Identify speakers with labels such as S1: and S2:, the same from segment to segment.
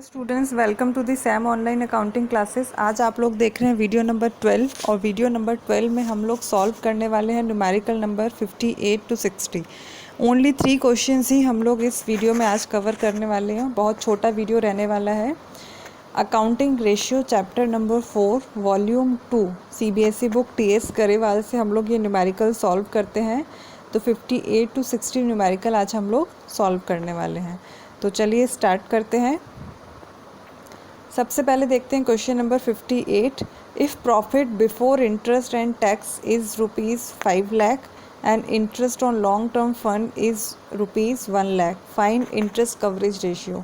S1: Students, welcome to the Sam online accounting classes. आज आप लोग देख रहे हैं वीडियो नंबर 12 और वीडियो नंबर 12 में हम लोग सॉल्व करने वाले हैं numerical number 58 to 60। Only 3 questions ही हम लोग इस वीडियो में आज कवर करने वाले हैं। बहुत छोटा वीडियो रहने वाला है। Accounting ratio chapter number 4 volume 2 CBSE book TS Grewal से हम लोग ये न्यूमेरिकल सॉल्व करते हैं। तो 58 to 60 न्यूमेरिकल आज हम लोग सॉल्व करने वाले हैं। तो चलिए स्टार्ट करते हैं। सबसे पहले देखते हैं question number 58। If profit before interest and tax is ₹5 lakh and interest on long term fund is ₹1 lakh, find interest coverage ratio.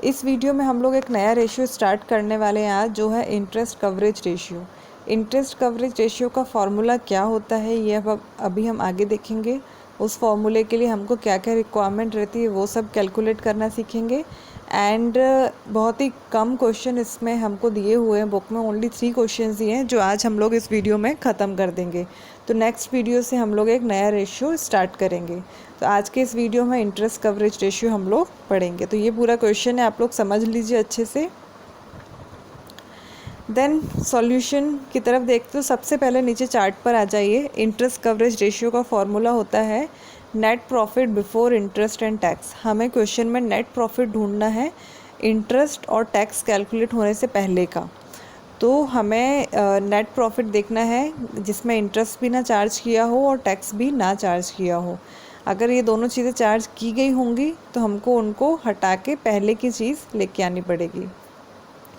S1: इस वीडियो में हम लोग एक नया रेशियो स्टार्ट करने वाले हैं आज, जो है interest coverage ratio. Interest coverage ratio का फॉर्मूला क्या होता है ये अभी हम आगे देखेंगे। उस फॉर्मूले के लिए हमको क्या क्या रिक्वायरमेंट रहती है वो सब कैलकुलेट करना सीखेंगे। एंड बहुत ही कम क्वेश्चन इसमें हमको दिए हुए हैं, बुक में ओनली 3 क्वेश्चन दिए हैं जो आज हम लोग इस वीडियो में ख़त्म कर देंगे। तो नेक्स्ट वीडियो से हम लोग एक नया रेशियो स्टार्ट करेंगे। तो आज के इस वीडियो में इंटरेस्ट कवरेज रेशियो हम लोग पढ़ेंगे। तो ये पूरा क्वेश्चन है, आप लोग समझ लीजिए अच्छे से। देन सॉल्यूशन की तरफ देखते हो, सबसे पहले नीचे चार्ट पर आ जाइए। इंटरेस्ट कवरेज रेशियो का फॉर्मूला होता है net profit before interest and tax. हमें क्वेश्चन में नेट प्रॉफिट ढूंढना है इंटरेस्ट और टैक्स कैलकुलेट होने से पहले का। तो हमें नेट प्रॉफिट देखना है जिसमें इंटरेस्ट भी ना चार्ज किया हो और टैक्स भी ना चार्ज किया हो। अगर ये दोनों चीज़ें चार्ज की गई होंगी तो हमको उनको हटा के पहले की चीज़ लेके आनी पड़ेगी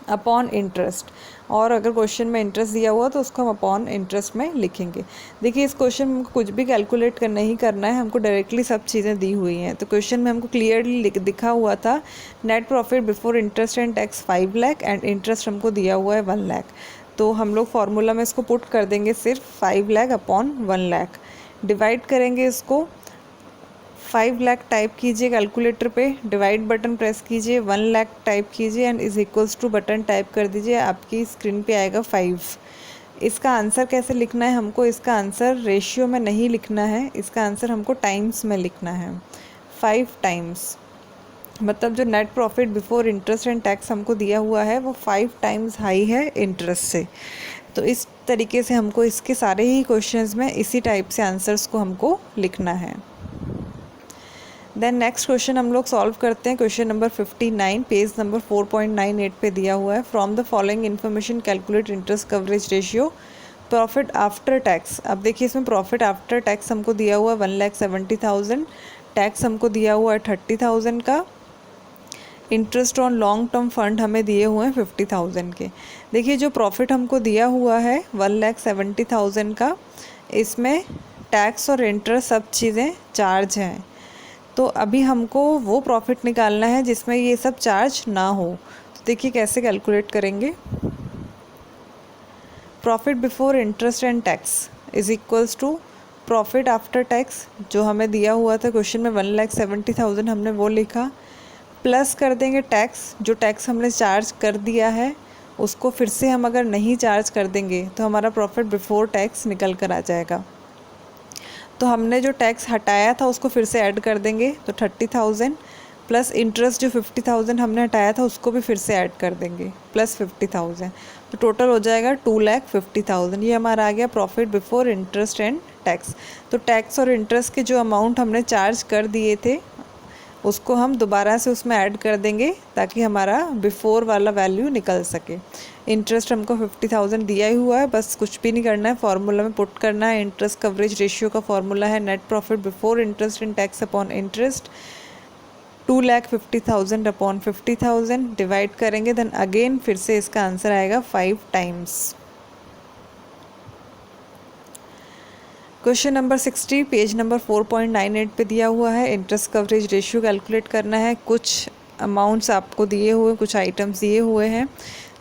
S1: अपॉन इंटरेस्ट। और अगर क्वेश्चन में इंटरेस्ट दिया हुआ तो उसको हम अपॉन इंटरेस्ट में लिखेंगे। देखिए, इस क्वेश्चन में हमको कुछ भी कैलकुलेट नहीं करना है, हमको डायरेक्टली सब चीज़ें दी हुई हैं। तो क्वेश्चन में हमको क्लियरली दिखा हुआ था net profit before interest and tax 5 lakh and interest हमको दिया हुआ है 1 लाख। तो हम लोग फार्मूला में इसको पुट कर देंगे सिर्फ 5 लाख अपॉन 1 लाख। डिवाइड करेंगे इसको, 5 लाख टाइप कीजिए कैलकुलेटर पे, डिवाइड बटन प्रेस कीजिए, 1 लाख टाइप कीजिए and is equals to button type कर दीजिए। आपकी स्क्रीन पे आएगा 5। इसका आंसर कैसे लिखना है हमको? इसका आंसर रेशियो में नहीं लिखना है, इसका आंसर हमको टाइम्स में लिखना है। 5 टाइम्स मतलब जो net profit before interest and tax हमको दिया हुआ है वो 5 टाइम्स हाई है इंटरेस्ट से। तो इस तरीके से हमको इसके सारे ही क्वेश्चंस में इसी टाइप से आंसर्स को हमको लिखना है। देन नेक्स्ट क्वेश्चन हम लोग सॉल्व करते हैं। क्वेश्चन नंबर 59 पेज नंबर 4.98 पे दिया हुआ है। From the following information calculate interest coverage ratio profit after tax. अब देखिए, इसमें प्रॉफिट आफ्टर टैक्स हमको दिया हुआ है 1,70,000, टैक्स हमको दिया हुआ है 30,000 का, interest on long term fund हमें दिए हुए हैं 50,000 के। देखिए, जो प्रॉफिट हमको दिया हुआ है 1,70,000 का, इसमें टैक्स और इंटरेस्ट सब चीज़ें चार्ज हैं। तो अभी हमको वो प्रॉफिट निकालना है जिसमें ये सब चार्ज ना हो। तो देखिए कैसे कैलकुलेट करेंगे। Profit before interest and tax is equals to profit after tax, जो हमें दिया हुआ था क्वेश्चन में 1,70,000 हमने वो लिखा, प्लस कर देंगे टैक्स। जो टैक्स हमने चार्ज कर दिया है उसको फिर से हम अगर नहीं चार्ज कर देंगे तो हमारा प्रॉफिट बिफोर टैक्स निकल कर आ जाएगा। तो हमने जो टैक्स हटाया था उसको फिर से ऐड कर देंगे, तो 30,000 प्लस इंटरेस्ट जो 50,000 हमने हटाया था उसको भी फिर से ऐड कर देंगे प्लस 50,000। तो टोटल हो जाएगा 2,50,000। ये हमारा आ गया profit before interest and tax. तो टैक्स और इंटरेस्ट के जो अमाउंट हमने चार्ज कर दिए थे उसको हम दोबारा से उसमें ऐड कर देंगे ताकि हमारा बिफोर वाला वैल्यू निकल सके। इंटरेस्ट हमको 50,000 दिया ही हुआ है, बस कुछ भी नहीं करना है, फार्मूला में पुट करना है। इंटरेस्ट कवरेज रेशियो का फार्मूला है net profit before interest and tax upon interest, 2,50,000 upon 50,000 divide करेंगे। देन अगेन फिर से इसका आंसर आएगा 5 times. Question number 60 page number 4.98 पे दिया हुआ है। इंटरेस्ट कवरेज रेशियो कैलकुलेट करना है। कुछ अमाउंट्स आपको दिए हुए, कुछ आइटम्स दिए हुए हैं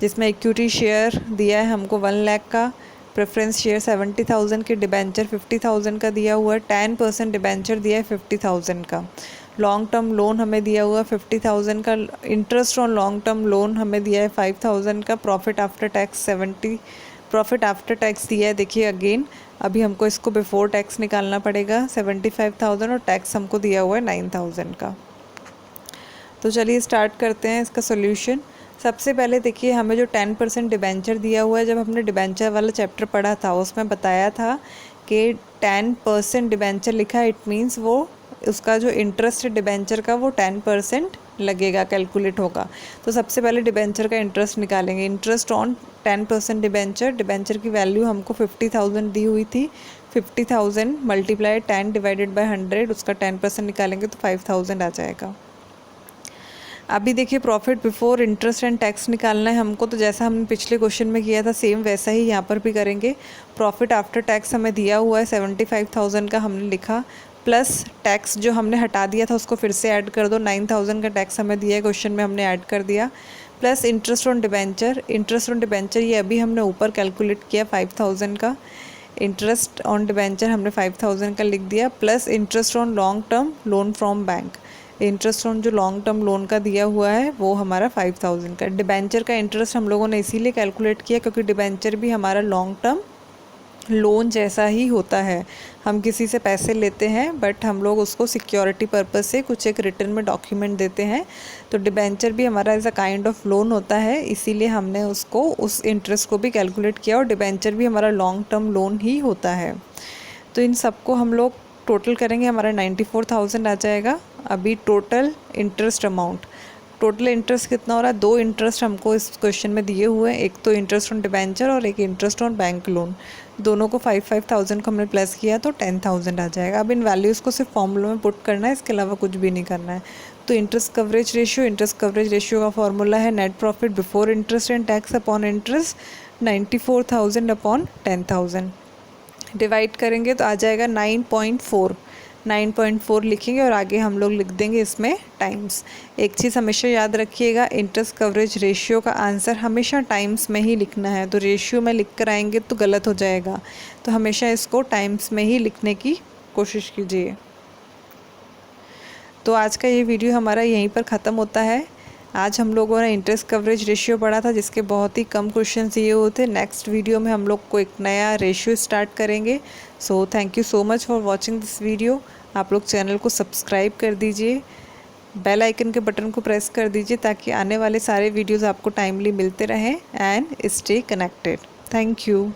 S1: जिसमें इक्विटी शेयर दिया है हमको 1 लाख का, प्रेफरेंस शेयर 70,000 के, डिबेंचर 50,000 का दिया हुआ है, 10% डिबेंचर दिया है 50,000 का, लॉन्ग टर्म लोन हमें दिया हुआ है 50,000 का, interest on long term loan हमें दिया है 5,000 का, profit after tax 70, profit after tax दिया है। देखिए अगेन अभी हमको इसको बिफोर टैक्स निकालना पड़ेगा 75,000 और टैक्स हमको दिया हुआ है 9,000 का। तो चलिए स्टार्ट करते हैं इसका सोल्यूशन। सबसे पहले देखिए, हमें जो 10% डिबेंचर दिया हुआ है, जब हमने डिबेंचर वाला चैप्टर पढ़ा था उसमें बताया था कि 10% डिबेंचर लिखा है, इट मीन्स वो उसका जो इंटरेस्ट है डिबेंचर का वो 10% लगेगा, कैलकुलेट होगा। तो सबसे पहले डिबेंचर का इंटरेस्ट निकालेंगे। इंटरेस्ट ऑन 10% डिबेंचर की वैल्यू हमको 50,000 दी हुई थी। 50,000 मल्टीप्लाई 10 डिवाइडेड बाय 100, उसका 10% निकालेंगे तो 5,000 आ जाएगा। अभी देखिए, profit before interest and tax निकालना है हमको, तो जैसा हमने पिछले क्वेश्चन में किया था सेम वैसा ही यहाँ पर भी करेंगे। प्रॉफिट आफ्टर टैक्स हमें दिया हुआ है 75,000 का, हमने लिखा, प्लस टैक्स जो हमने हटा दिया था उसको फिर से ऐड कर दो। 9,000 का टैक्स हमें दिया है क्वेश्चन में, हमने ऐड कर दिया, प्लस इंटरेस्ट ऑन डिबेंचर ये अभी हमने ऊपर कैलकुलेट किया 5,000 का। इंटरेस्ट ऑन डिबेंचर हमने 5,000 का लिख दिया, plus interest on long term loan from bank. Interest on जो लॉन्ग टर्म लोन का दिया हुआ है वो हमारा 5,000 का। डिबेंचर का इंटरेस्ट हम लोगों ने इसीलिए कैलकुलेट किया क्योंकि डिबेंचर भी हमारा लॉन्ग टर्म लोन जैसा ही होता है। हम किसी से पैसे लेते हैं बट हम लोग उसको सिक्योरिटी पर्पस से कुछ एक रिटर्न में डॉक्यूमेंट देते हैं, तो डिबेंचर भी हमारा as a kind of loan होता है, इसीलिए हमने उसको उस इंटरेस्ट को भी कैलकुलेट किया। और डिबेंचर भी हमारा लॉन्ग टर्म लोन ही होता है। तो इन सबको हम लोग टोटल करेंगे, हमारा 94,000 आ जाएगा। अभी total interest amount, total interest कितना हो रहा है? 2 इंटरेस्ट हमको इस क्वेश्चन में दिए हुए हैं, एक तो इंटरेस्ट ऑन डिबेंचर और एक इंटरेस्ट ऑन बैंक लोन। दोनों को 5,000 को हमने प्लस किया तो 10,000 आ जाएगा। अब इन वैल्यूज़ को सिर्फ फॉर्मूला में पुट करना है, इसके अलावा कुछ भी नहीं करना है। तो इंटरेस्ट कवरेज रेशियो का फॉर्मूला है net profit before interest and tax upon interest, 94,000 upon 10,000। Divide करेंगे तो आ जाएगा 9.4 लिखेंगे और आगे हम लोग लिख देंगे इसमें टाइम्स। एक चीज़ हमेशा याद रखिएगा, इंटरेस्ट कवरेज रेशियो का आंसर हमेशा टाइम्स में ही लिखना है। तो रेशियो में लिख कर आएंगे तो गलत हो जाएगा, तो हमेशा इसको टाइम्स में ही लिखने की कोशिश कीजिए। तो आज का ये वीडियो हमारा यहीं पर ख़त्म होता है। आज हम लोगों ने इंटरेस्ट कवरेज रेशियो पढ़ा था जिसके बहुत ही कम क्वेश्चन दिए हुए थे। नेक्स्ट वीडियो में हम लोग को एक नया रेशियो स्टार्ट करेंगे। So thank you so much for watching this video. आप लोग चैनल को सब्सक्राइब कर दीजिए, बेल आइकन के बटन को प्रेस कर दीजिए ताकि आने वाले सारे वीडियोज़ आपको टाइमली मिलते रहें and stay connected. Thank you.